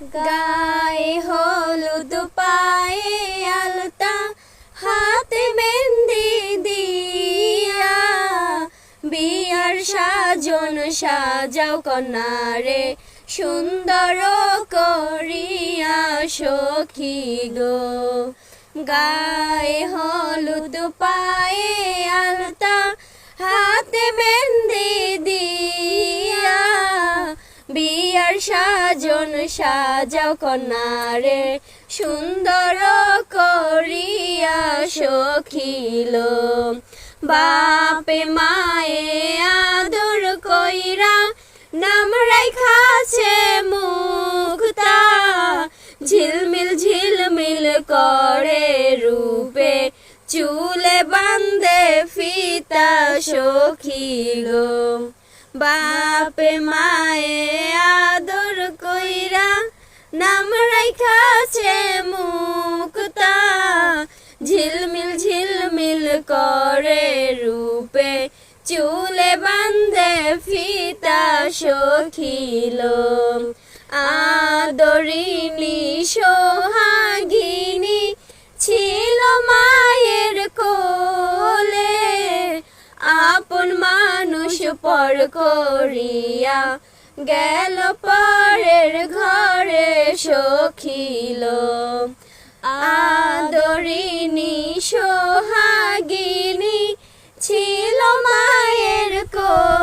গায়ে হলুদ পায়ে আলতা হাতে মেহেন্দি দিয়া বিয়ার সাজন সাজাও কন্যারে সুন্দর করিয়া সখী গো। গায়ে হলুদ পায়ে আলতা হাতে মেহেন্দি দিয়া বিয়ার সাজন সাজাও কন্যারে সুন্দর করিয়া সখিল। বাপে মায়ে আদর কইরা নাম রাইখাছে মুক্তা ঝিলমিল ঝিলমিল করে রূপে চুলে বান্ধে ফিতা সখিল। বাপে মায়ে আদর কইরা নাম রাইখাছে মুক্তা ঝিলমিল ঝিলমিল করে রূপে চুলে বান্ধে ফিতা সখিল। আদরিনী সোহাগিনী ছিল মায়ের কোলে আপন মানুষ পর করিয়া গেল পরের ঘরে সখিল। আদরিনী সোহাগিনী ছিল মায়ের কোলে।